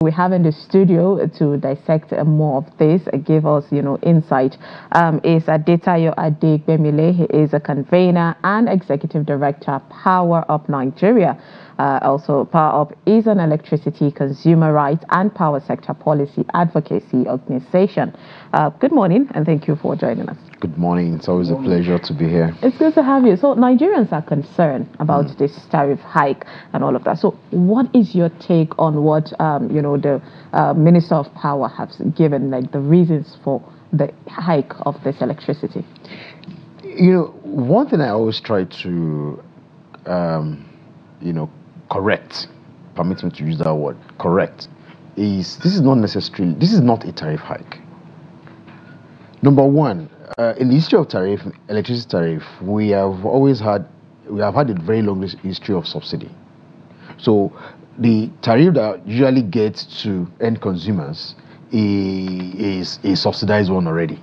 We have in the studio to dissect more of this, give us, insight, is Adebayo Adegbemle. He is a convener and executive director, Power Up Nigeria. Also, Power Up is an electricity consumer rights and power sector policy advocacy organization. Good morning, and thank you for joining us. Good morning. It's always a pleasure to be here. It's good to have you. So Nigerians are concerned about this tariff hike and all of that. So what is your take on what, the Minister of Power has given, like the reasons for the hike of this electricity? One thing I always try to, correct, permit me to use that word, correct, is this is not a tariff hike. Number one, in the history of electricity tariff, we have had a very long history of subsidy. So the tariff that usually gets to end consumers is a subsidized one already.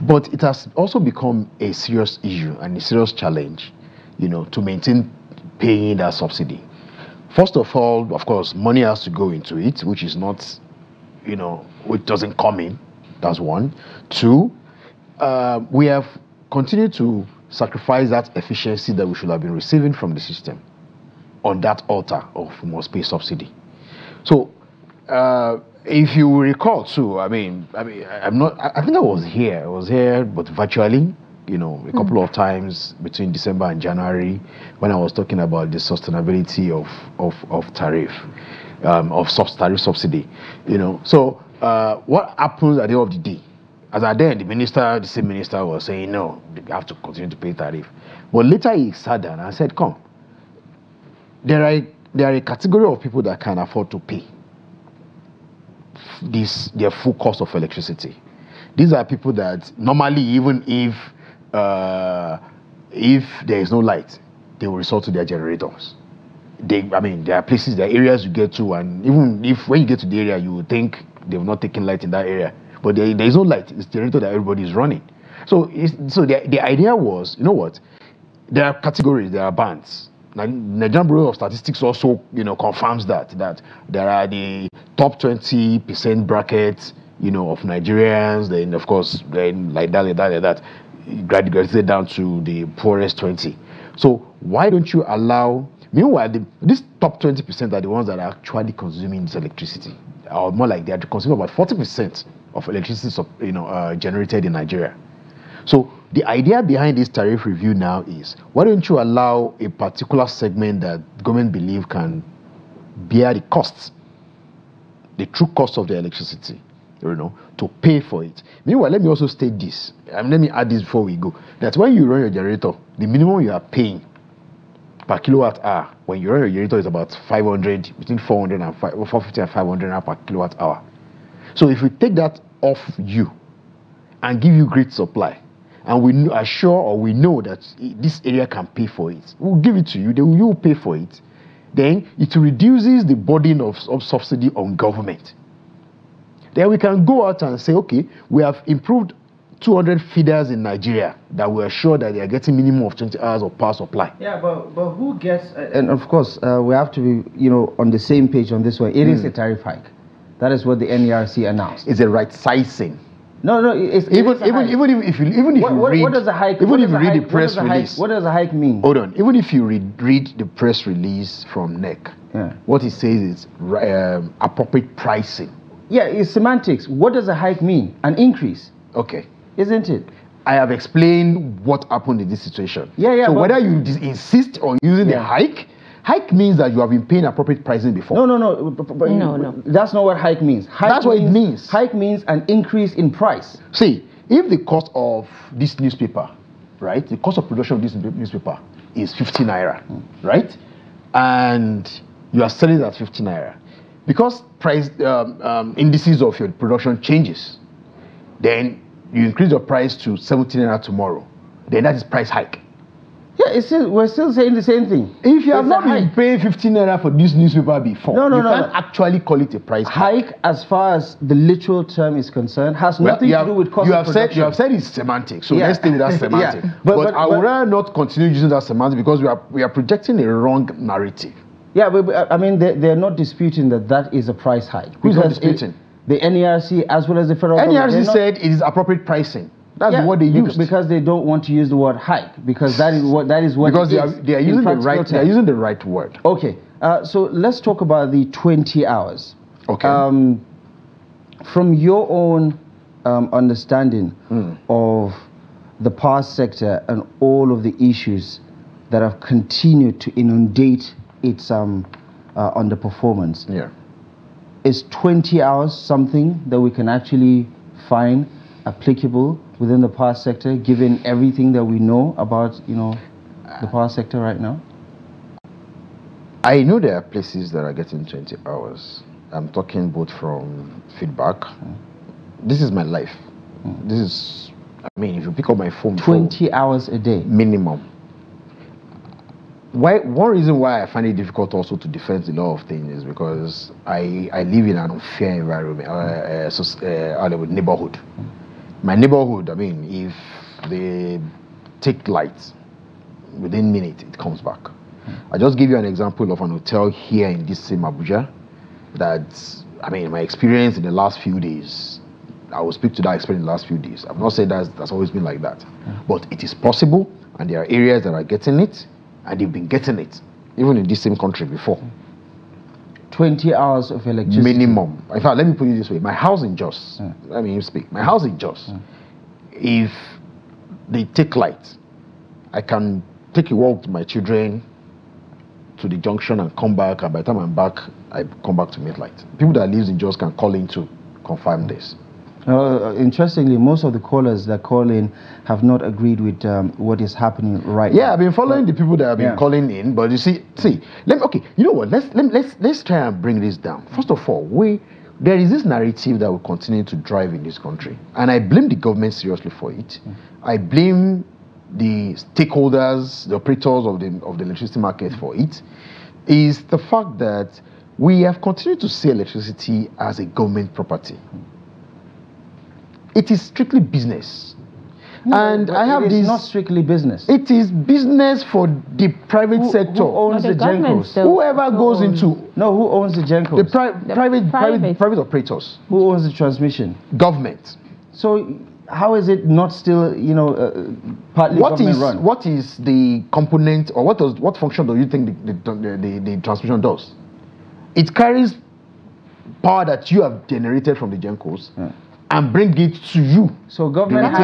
But it has also become a serious issue and a serious challenge, to maintain paying that subsidy. First of all, of course, money has to go into it, which is not, which doesn't come in. That's one. Two, we have continued to sacrifice that efficiency that we should have been receiving from the system on that altar of must pay subsidy. So, if you recall too, I think I was here, but virtually, a couple of times between December and January when I was talking about the sustainability of tariff, tariff subsidy, So, what happens at the end of the day? As at then, the same minister was saying, no, they have to continue to pay tariff. But later he sat down and said, come, there are a category of people that can afford to pay their full cost of electricity. These are people that normally, even if there is no light, they will resort to their generators. There are places, there are areas you get to, and even if when you get to the area, you would think they've not taken light in that area. But there is no light. It's the generator that everybody is running. So the idea was, there are categories, there are bands. Now, Nigerian Bureau of Statistics also, confirms that there are the top 20% brackets, of Nigerians. Then, of course, then like that, graduated down to the poorest 20. So why don't you allow? Meanwhile, these top 20% are the ones that are actually consuming this electricity, or more like they are consuming about 40% of electricity, generated in Nigeria. So the idea behind this tariff review now is, why don't you allow a particular segment that government believe can bear the costs, the true cost of the electricity, to pay for it. Meanwhile, let me also state this, and let me add this before we go, that when you run your generator, the minimum you are paying per kilowatt hour when you run your generator is about 500, between 450 and 500 per kilowatt hour. So if we take that off you and give you great supply, and we know that this area can pay for it, we'll give it to you, then you will pay for it. Then it reduces the burden of subsidy on government. Then we can go out and say, okay, we have improved 200 feeders in Nigeria that we are sure that they are getting minimum of 20 hours of power supply. Yeah, but who gets? And of course, we have to be, on the same page on this one. It is a tariff hike. That is what the NERC announced. It's a right sizing. No, even if you what does a hike? Even if you read the press release, what does a hike mean? Hold on. Even if you read the press release from NEC, what it says is appropriate pricing. Yeah, it's semantics. What does a hike mean? An increase. Okay. Isn't it? I have explained what happened in this situation. Yeah. So whether you insist on using the hike means that you have been paying appropriate pricing before. No. That's not what hike means. That's what it means. Hike means an increase in price. See, if the cost of this newspaper, right, the cost of production of this newspaper is 50 naira, right, and you are selling it at 50 naira, because price indices of your production changes, then you increase your price to 17 naira tomorrow, then that is price hike. Yeah, we're still saying the same thing. If you have not been paying 15 naira for this newspaper before, you can't actually call it a price hike. As far as the literal term is concerned, has nothing to do with cost of production. You have said it's semantic, so let's stay with that semantic. But I would rather not continue using that semantic because we are projecting a wrong narrative. Yeah, but I mean, they're not disputing that is a price hike. Who's not disputing? The NERC as well as the federal government. NERC said it is appropriate pricing. That's the word they used. Because they don't want to use the word hike, because that is what because they are using the right terms. They are using the right word. Okay, so let's talk about the 20 hours. Okay. From your own understanding of the power sector and all of the issues that have continued to inundate its underperformance, is 20 hours something that we can actually find applicable within the power sector, given everything that we know about, the power sector right now? I know there are places that are getting 20 hours. I'm talking both from feedback. This is my life. This is, I mean, if you pick up my phone, 20 hours a day minimum. One reason why I find it difficult also to defend a lot of things is because I live in an unfair environment, neighborhood. My neighborhood, I mean, if they take lights, within minutes it comes back. I just give you an example of an hotel here in this same Abuja that, I mean, my experience in the last few days, I will speak to that experience in the last few days. I've not said that's always been like that, but it is possible, and there are areas that are getting it, and they've been getting it, even in this same country before. 20 hours of electricity. Minimum. In fact, let me put it this way. My house in Jos, let me speak. My house in Jos, if they take light, I can take a walk with my children to the junction and come back, and by the time I'm back, I come back to meet light. People that live in Jos can call in to confirm this. Interestingly, most of the callers that call in have not agreed with what is happening right now. Yeah, I've been following the people that have been calling in, but you see, okay, you know what? Let's try and bring this down. First of all, there is this narrative that will continue to drive in this country, and I blame the government seriously for it. I blame the stakeholders, the operators of the electricity market for it. Is the fact that we have continued to see electricity as a government property. It is strictly business. No, and I have this. It's not strictly business. It is business for the private sector. Who owns the Gencos? Whoever goes into. No, who owns the Gencos? The private operators. Who owns the transmission? Government. So how is it not still, partly government run? What is the component, or what function do you think the transmission does? It carries power that you have generated from the Gencos and bring it to you. So government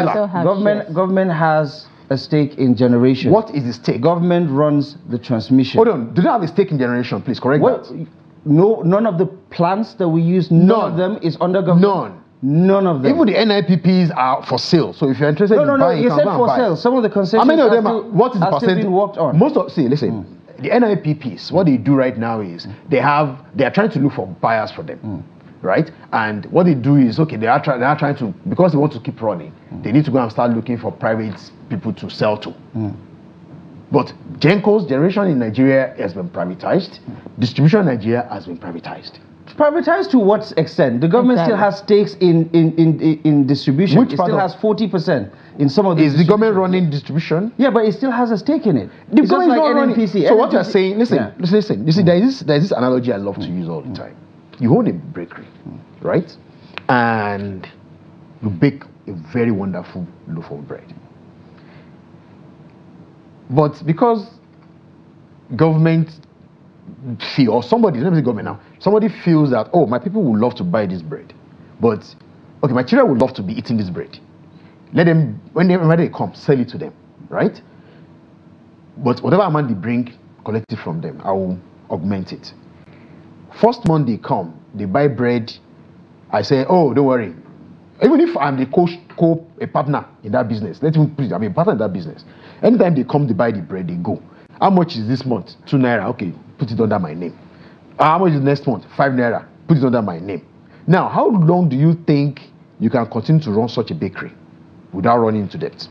has a stake in generation. What is the stake? Government runs the transmission. Hold on, do they have a stake in generation? Please correct that. No, none of the plants that we use, none of them is under government. None of them. Even the NIPPs are for sale. So if you're interested in buying, you said for sale. Some of the concessions how many of them what is the percentage? Still being worked on. Listen, the NIPPs, what they do right now is they are trying to look for buyers for them. Right? And what they do is, okay, they are trying to, because they want to keep running, they need to go and start looking for private people to sell to. But Gencos, generation in Nigeria has been privatized. Distribution in Nigeria has been privatized. Privatized to what extent? The government still has stakes in distribution. It still has 40% in some of the. Is the government running distribution? Yeah, but it still has a stake in it. The government is not running. So what you're saying, listen. You see, there's this analogy I love to use all the time. You own a bakery, right? And you bake a very wonderful loaf of bread. But because government feel, or somebody, let me say government now, somebody feels that, oh, my people would love to buy this bread, but okay, my children would love to be eating this bread. Let them, whenever they come, sell it to them, right? But whatever amount they bring, collect it from them. I will augment it. First month they come, they buy bread. I say, oh, don't worry. Even if I'm the a partner in that business, let me put it, I'm a partner in that business. Anytime they come, they buy the bread, they go. How much is this month? 2 naira. Okay, put it under my name. How much is next month? 5 naira. Put it under my name. Now, how long do you think you can continue to run such a bakery without running into debt?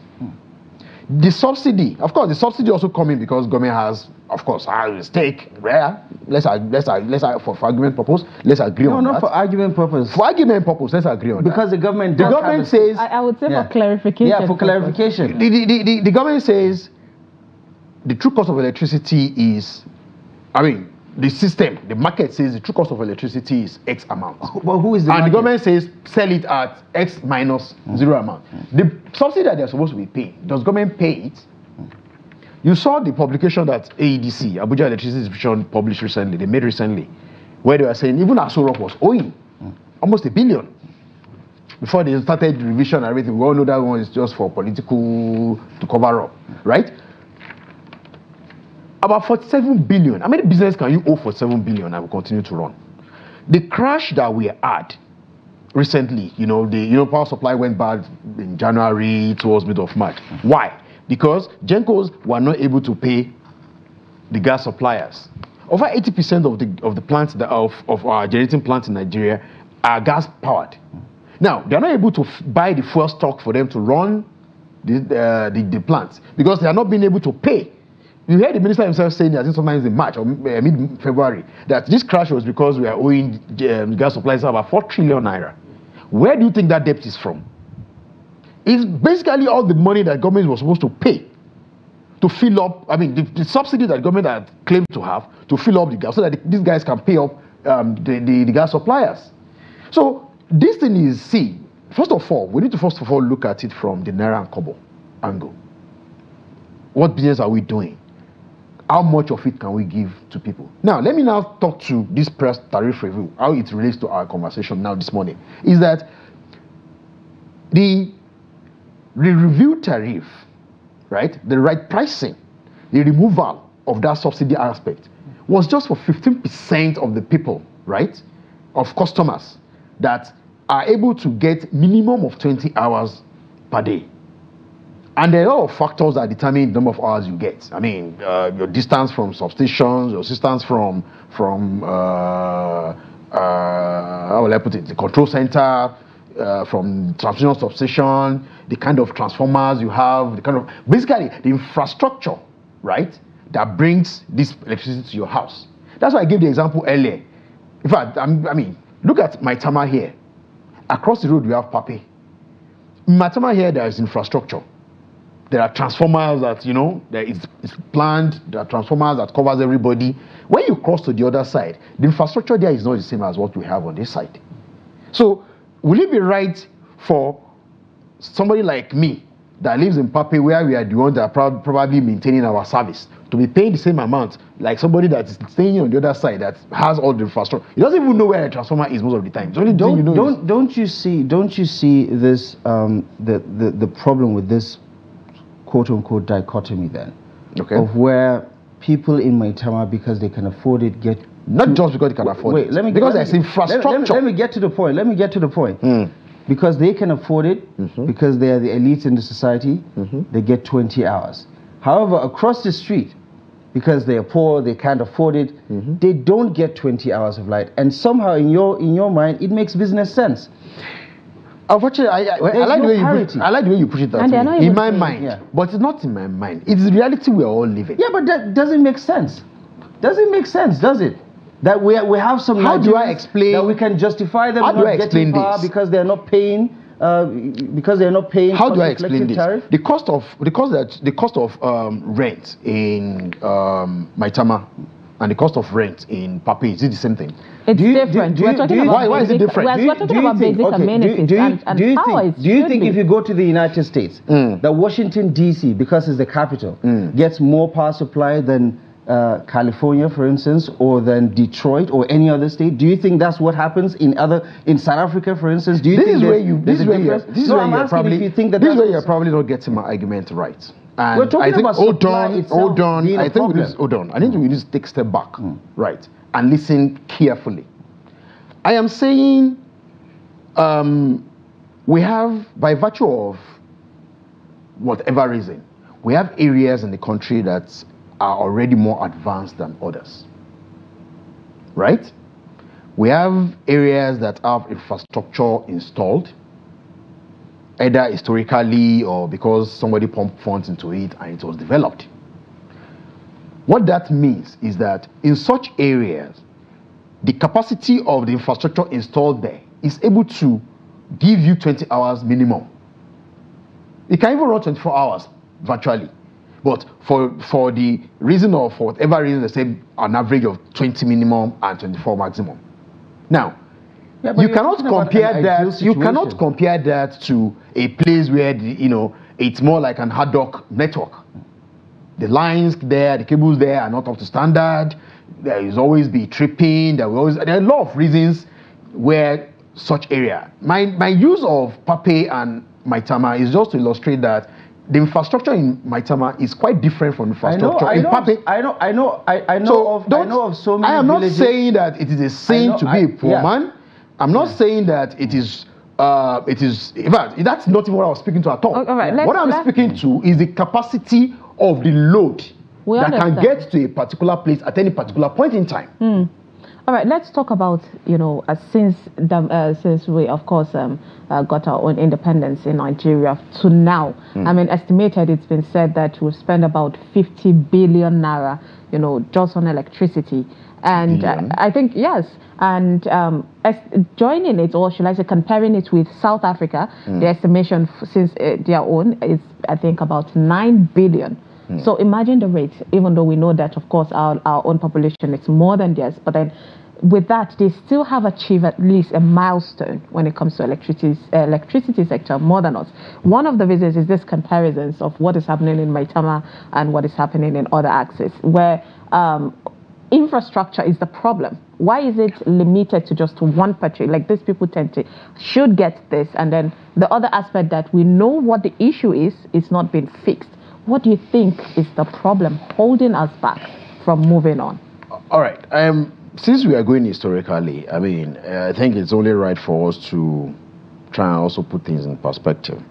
The subsidy, of course, the subsidy also coming because government has, of course, a stake. Let's for argument purpose, let's agree on that. No, for argument purpose. For argument purpose, let's agree on that. Because the government does says, I would say for clarification. Yeah, for clarification. The government says the true cost of electricity is, I mean, the system, the market says the true cost of electricity is X amount. Well, who is the and market? the government says sell it at X minus 0 amount. The subsidy that they're supposed to be paying, does government pay it? You saw the publication that AEDC, Abuja Electricity Distribution, published recently, they made recently, where they were saying even Aso Rock was owing almost $1 billion. Before they started the revision and everything, we all know that one is just for political, to cover up, right? About 47 billion. How many business can you owe for 7 billion and will continue to run? The crash that we had recently, the power supply went bad in January towards mid of March. Why? Because Gencos were not able to pay the gas suppliers. Over 80% of the plants of our generating plants in Nigeria are gas powered. Now they are not able to buy the fuel stock for them to run the plants because they are not being able to pay. You heard the minister himself saying, I think sometimes in March or mid-February, that this crash was because we are owing gas suppliers about 4 trillion naira. Where do you think that debt is from? It's basically all the money that government was supposed to pay to fill up, the subsidy that government had claimed to have to fill up the gas so that these guys can pay up the gas suppliers. So this thing is, first of all, we need to look at it from the Naira and Kobo angle. What business are we doing? How much of it can we give to people? Now, let me now talk to this press tariff review, how it relates to our conversation now this morning. Is that the review tariff, right, the right pricing, the removal of that subsidy aspect was just for 15% of the people, right, of customers that are able to get minimum of 20 hours per day. And there are a lot of factors that determine the number of hours you get. Your distance from substations, your distance from how will I put it, the control center, from transmission substation, the kind of transformers you have, basically the infrastructure, right, that brings this electricity to your house. That's why I gave the example earlier. In fact, look at Maitama here. Across the road we have Pape. In Maitama here there is infrastructure. There are transformers that, it's planned. There are transformers that covers everybody. When you cross to the other side, the infrastructure there is not the same as what we have on this side. So, will it be right for somebody like me that lives in Pape, where we are the ones that are probably maintaining our service, to be paying the same amount like somebody that is staying on the other side that has all the infrastructure? He doesn't even know where a transformer is most of the time. Don't you see this the problem with this quote-unquote dichotomy then, of where people in Maitama, because they can afford it, get not just because they can afford it, because there's infrastructure. Let me get to the point. Because they can afford it, because they are the elites in the society, they get 20 hours. However, across the street, because they are poor, they can't afford it, they don't get 20 hours of light. And somehow in your mind, it makes business sense. Unfortunately, I like the way you push it that way. In my mind, but it's not in my mind. It's the reality we are all living. Yeah, but that doesn't make sense. Doesn't make sense, does it? That we have some. How do I explain that we can justify them not getting power because they're not paying? Because they're not paying. How do I explain this? Tariff? The cost of rent in Maitama and the cost of rent in Papi, is it the same thing? It's different. Why is it different? We're talking about basic amenities. Do you think if you go to the United States, that Washington, D.C., because it's the capital, gets more power supply than California, for instance, or than Detroit or any other state? Do you think that's what happens in South Africa, for instance? Do you think this is where you're probably not getting my argument right. And we're talking about supply itself being a problem. I think we need to take a step back, right, and listen carefully. I am saying we have, by virtue of whatever reason, we have areas in the country that are already more advanced than others, right? We have areas that have infrastructure installed, either historically or because somebody pumped funds into it and it was developed. What that means is that in such areas, the capacity of the infrastructure installed there is able to give you 20 hours minimum. It can even run 24 hours virtually. But for the reason of, for whatever reason, they say an average of 20 minimum and 24 maximum. Now, you cannot compare that. You cannot compare that to a place where it's more like an ad hoc network. The lines there, the cables there are not up to standard. There will always be tripping. There are a lot of reasons where such area. My use of Pape and Maitama is just to illustrate that the infrastructure in Maitama is quite different from the infrastructure in Pape. I know of so many. I am villages. not saying that it is a sin to be a poor man. I'm not saying that it is. In fact, that's not even what I was speaking to at all. All right, what I'm speaking to is the capacity of the load that can get to a particular place at any particular point in time. All right, let's talk about, since we, of course, got our own independence in Nigeria to now. I mean, estimated, it's been said that we'll spend about 50 billion naira, just on electricity. And I think, yes, and joining it, or should I say comparing it with South Africa, the estimation since their own is, I think, about 9 billion. So imagine the rate, even though we know that, of course, our own population is more than theirs. But then with that, they still have achieved at least a milestone when it comes to electricity sector more than us. One of the reasons is this comparisons of what is happening in Maitama and what is happening in other axes, where infrastructure is the problem. Why is it limited to just one country? Like these people should get this, and then the other aspect that we know what the issue is not being fixed. What do you think is the problem holding us back from moving on? All right. Since we are going historically, I mean, I think it's only right for us to try and also put things in perspective.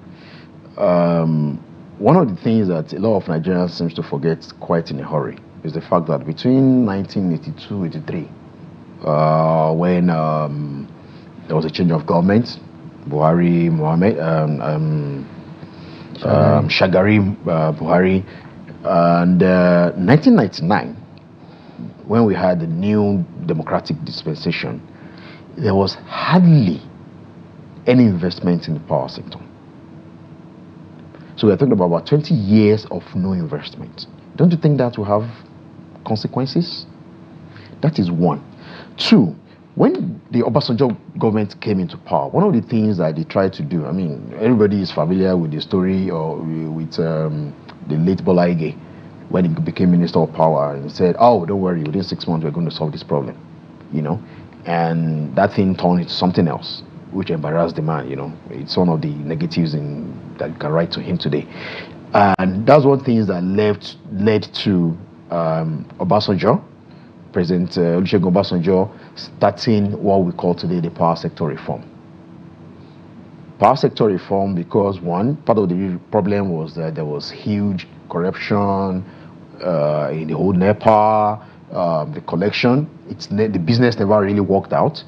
One of the things that a lot of Nigerians seems to forget quite in a hurry is the fact that between 1982-83, when there was a change of government, Buhari, Shagari, Buhari, and 1999, when we had the new democratic dispensation, there was hardly any investment in the power sector. So we're talking about 20 years of no investment. Don't you think that will have consequences? That is one. Two, when the Obasanjo government came into power, one of the things that they tried to do, I mean, everybody is familiar with the story or with the late Bola Ige, when he became Minister of Power and said, oh, don't worry, within 6 months we're going to solve this problem, and that thing turned into something else, which embarrassed the man, It's one of the negatives that you can write to him today. And that's one thing that led to Obasanjo, President Olusegun Obasanjo, starting what we call today the power sector reform. Power sector reform because, one, part of the problem was that there was huge corruption in the whole NEPA, the collection. The business never really worked out.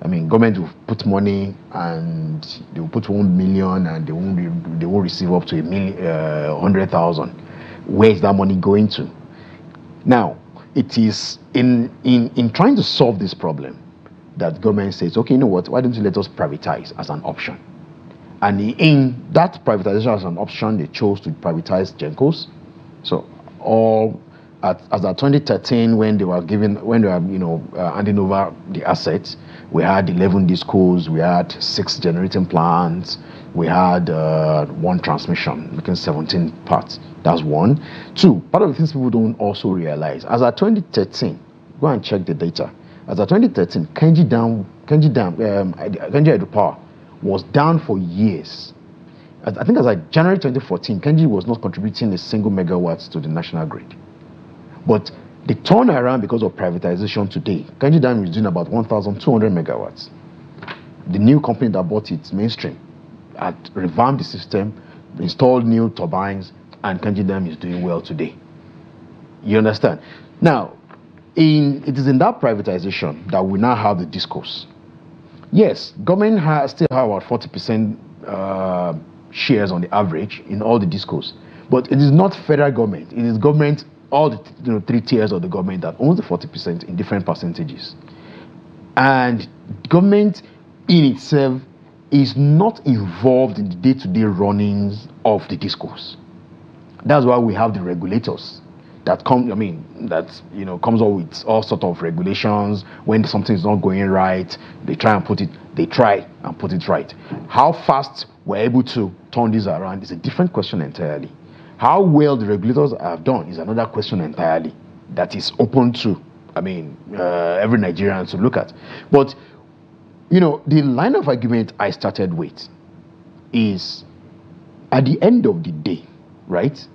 I mean, government will put money and they will put 1 million and they won't receive up to 100,000. Where is that money going to? Now, it is in trying to solve this problem that government says, okay, you know what? Why don't you let us privatize as an option? And in that privatization as an option, they chose to privatize Gencos. So as of 2013, when they were handing over the assets, we had 11 discos, we had 6 generating plants, we had 1 transmission, making 17 parts. That's one. Two, part of the things people don't also realize, as of 2013, go and check the data. As of 2013, Kenji Hydropower was down for years. I think as of January 2014, Kenji was not contributing a single megawatt to the national grid. But the turnaround because of privatization today, Kenji Dam is doing about 1,200 megawatts. The new company that bought it, Mainstream, had revamped the system, installed new turbines, and Kenji Dam is doing well today. You understand? Now, it is in that privatization that we now have the discourse. Yes, government still have about 40% shares on the average in all the discos, but it is not federal government. It is government, all the 3 tiers of the government that owns the 40% in different percentages. And government in itself is not involved in the day-to-day runnings of the discourse. That's why we have the regulators that come, comes up with all sort of regulations. When something is not going right, they try and put it right. How fast we're able to turn this around is a different question entirely. How well the regulators have done is another question entirely that is open to, every Nigerian to look at. But, the line of argument I started with is, at the end of the day, right,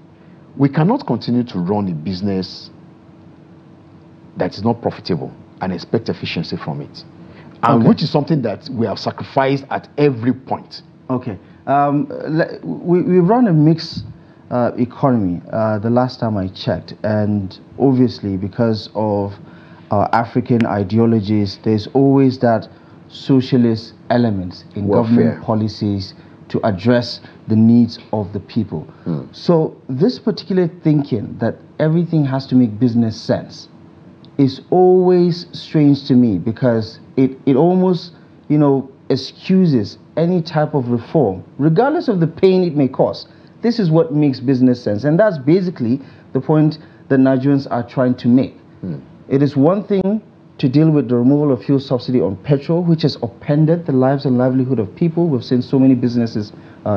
we cannot continue to run a business that is not profitable and expect efficiency from it, and which is something that we have sacrificed at every point. Okay. We run a mixed economy the last time I checked, and obviously because of our African ideologies, there's always that socialist elements in government policies to address the needs of the people. So this particular thinking that everything has to make business sense is always strange to me, because it almost, excuses any type of reform, regardless of the pain it may cause. This is what makes business sense, and that's basically the point that Nigerians are trying to make. It is one thing to deal with the removal of fuel subsidy on petrol, which has upended the lives and livelihood of people. We've seen so many businesses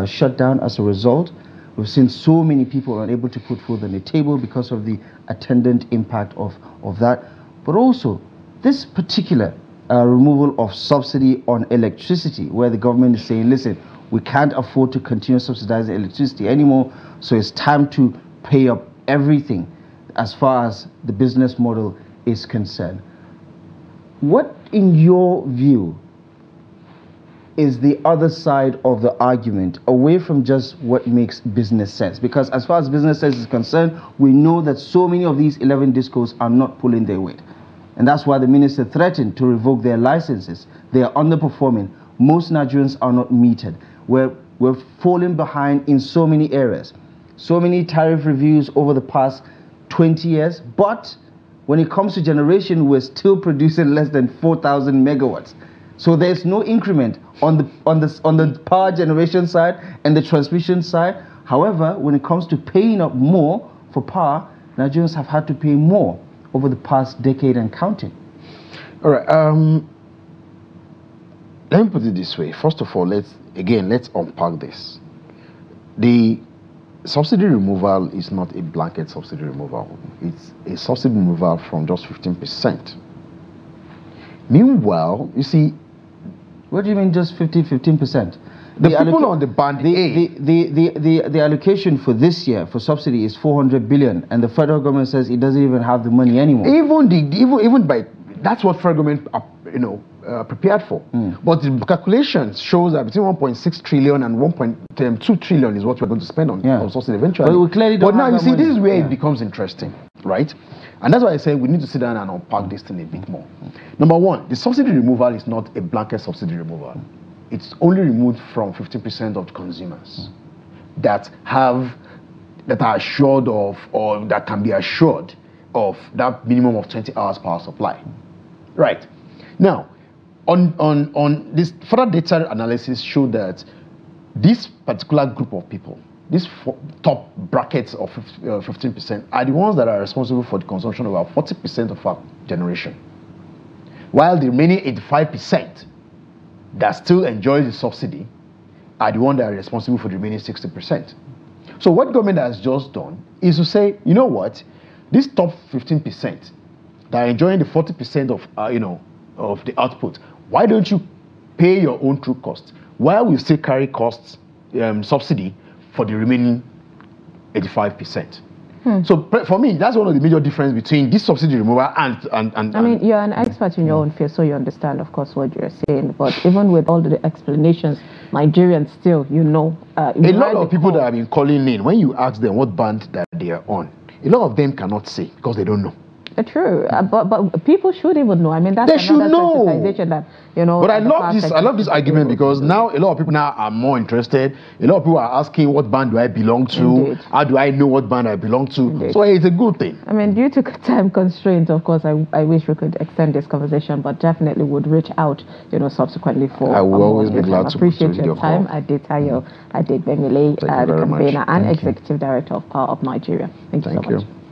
shut down as a result. We've seen so many people unable to put food on the table because of the attendant impact of that. But also, this particular removal of subsidy on electricity, where the government is saying, listen, we can't afford to continue subsidizing electricity anymore, so it's time to pay up everything as far as the business model is concerned. What, in your view, is the other side of the argument, away from just what makes business sense? Because as far as business sense is concerned, we know that so many of these 11 discos are not pulling their weight. And that's why the minister threatened to revoke their licenses. They are underperforming. Most Nigerians are not metered. We're falling behind in so many areas. So many tariff reviews over the past 20 years, but when it comes to generation, we're still producing less than 4,000 megawatts. So there's no increment on the power generation side and the transmission side. However, when it comes to paying up more for power, Nigerians have had to pay more over the past decade and counting. All right. Let me put it this way. First of all, let's unpack this. The subsidy removal is not a blanket subsidy removal. It's a subsidy removal from just 15%. Meanwhile, you see... What do you mean just 15%? The people on the band A... The allocation for this year for subsidy is 400 billion, and the federal government says it doesn't even have the money anymore. Even by... That's what federal government, prepared for. But the calculations shows that between 1.6 trillion and 1.2 trillion is what we're going to spend on subsidy eventually. But we clearly don't now you see, money. This is where it becomes interesting, right? And that's why I say we need to sit down and unpack this thing a bit more. Number one, the subsidy removal is not a blanket subsidy removal. It's only removed from 50% of consumers that are assured of, or that can be assured of, that minimum of 20 hours power supply. Right. Now, on this further data analysis showed that this particular group of people, these top brackets of 15%, are the ones that are responsible for the consumption of about 40% of our generation, while the remaining 85% that still enjoy the subsidy are the ones that are responsible for the remaining 60%. So what government has just done is to say, you know what, this top 15% that are enjoying the 40% of the output, why don't you pay your own true cost while we still carry costs subsidy for the remaining 85%? So for me, that's one of the major differences between this subsidy removal and I mean, you're an expert in your own field, so you understand, of course, what you're saying. But even with all the explanations, Nigerians still, a lot of people that have been calling in, when you ask them what band that they are on, a lot of them cannot say because they don't know. True, but people should even know. I mean, that's They should another know. sensitization that, you know. But I the love past this. I love this argument because now a lot of people now are more interested. A lot of people are asking, what band do I belong to? Indeed. How do I know what band I belong to? Indeed. So it's a good thing. I mean, due to time constraints, of course, I wish we could extend this conversation, but definitely would reach out, you know, subsequently for. I will always be glad to appreciate your your time. call. Adebayo Adegbemle, the very much. convener and Thank you. executive director of Power Up Nigeria. Thank you so much.